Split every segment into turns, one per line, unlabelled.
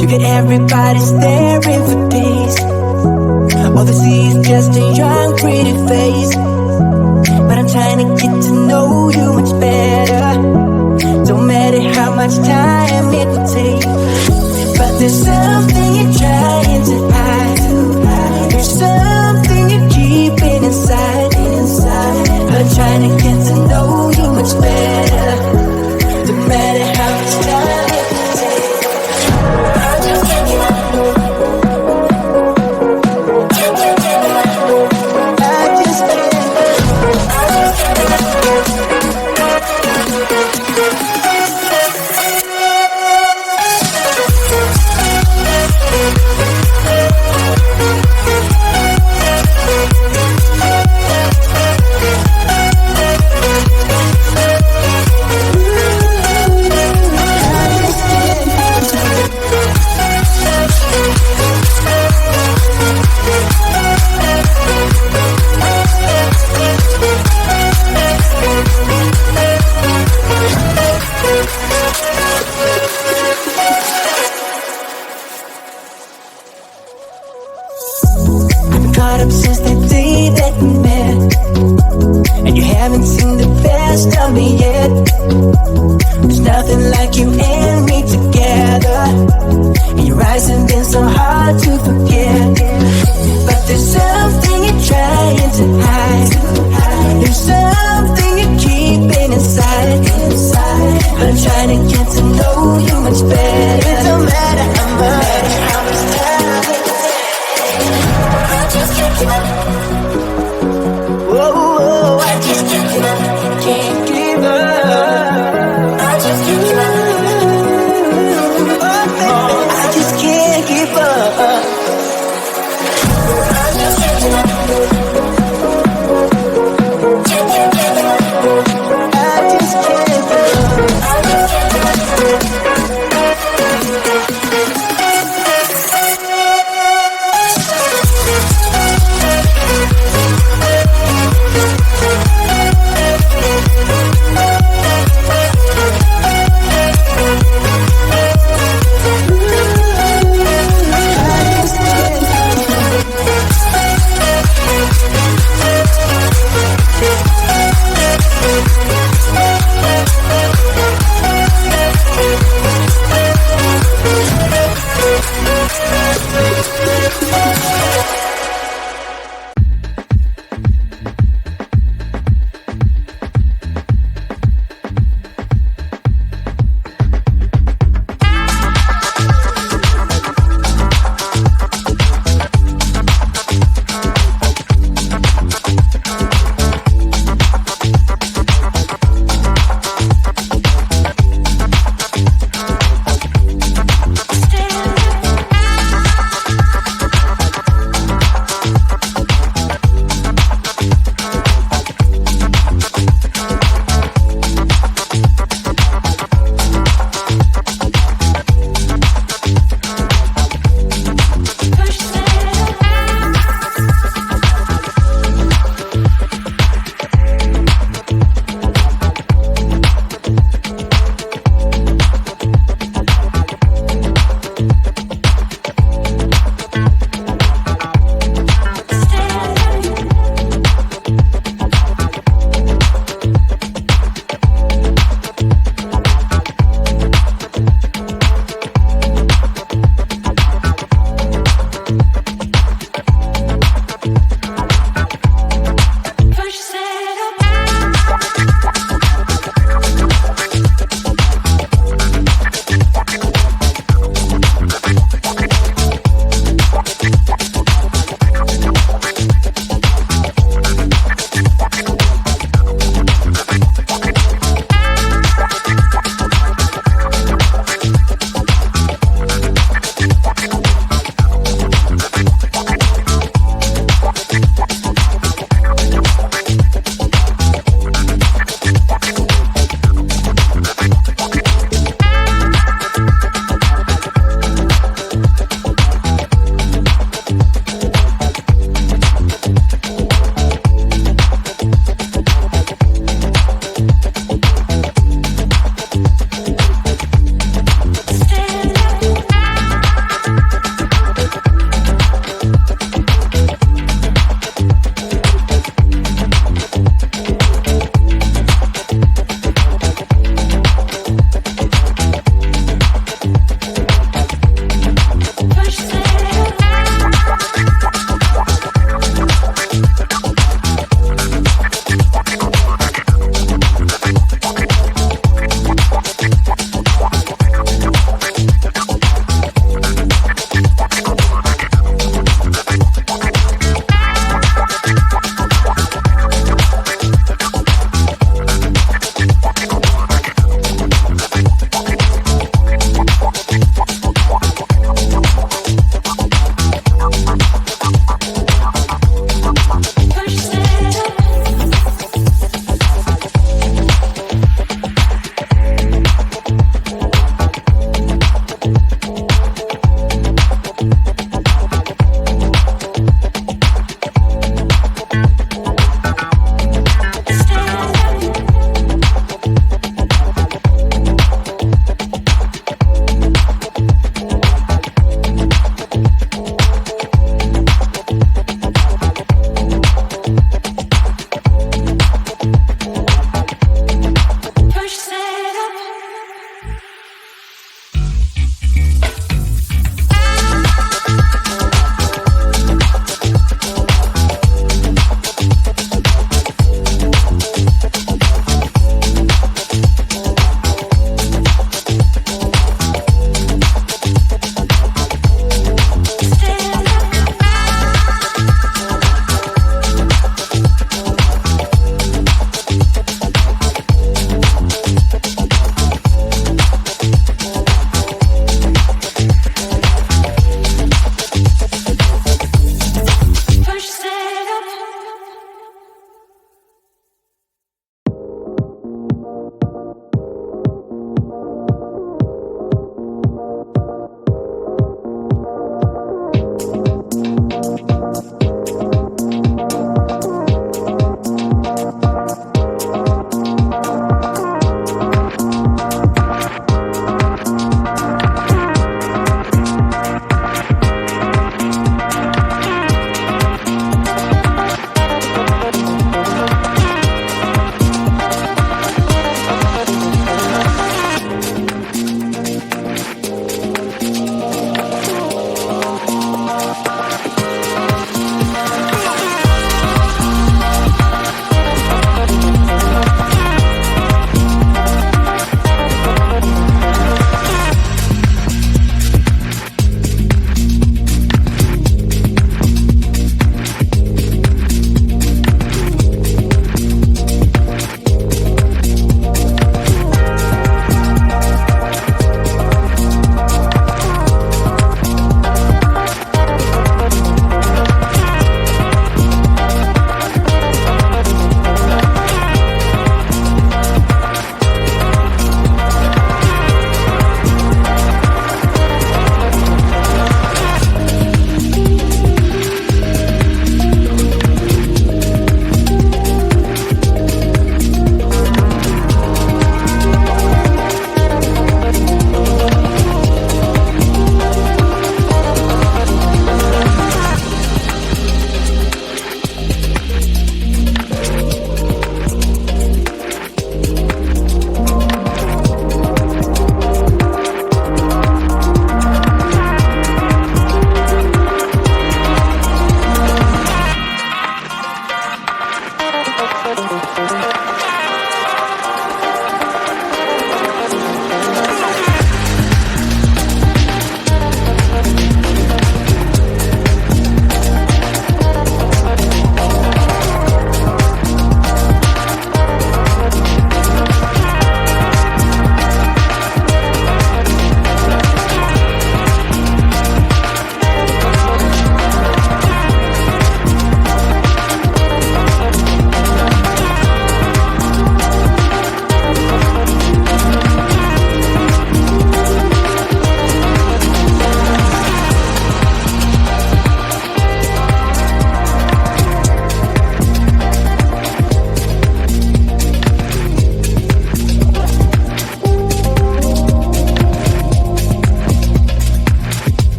You get everybody staring for days. All they see is just a young, pretty face. But I'm trying to get to know you much better. Don't matter how much time it will take. But there's something you're trying to hide. There's something you're keeping inside. But I'm trying to get to know you much better. Don't matter how much time it will take. I just can't get out.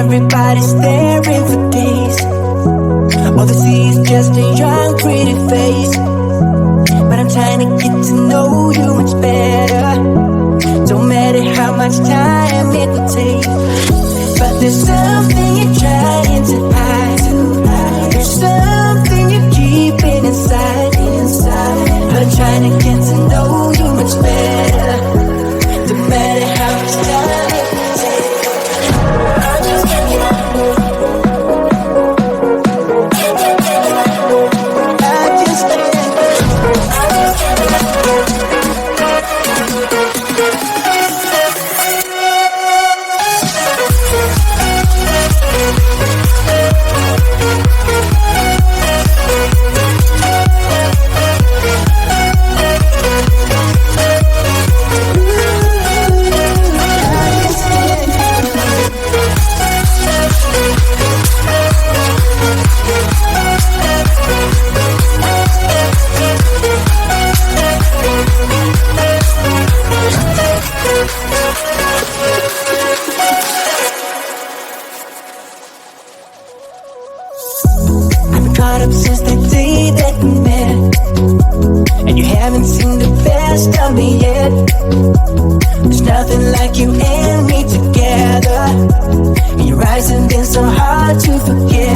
everybody's staring for days. All they see is just a young pretty face, but I'm trying to get to know you much better. Don't matter how much time it will take, but there's something you're trying to hide. There's something you're keeping inside. But I'm trying to get to know you much better. Don't matter how much time it will take. I'm just getting out. Caught up since the day that we met, and you haven't seen the best of me yet. There's nothing like you and me together. And your eyes have been so hard to forget.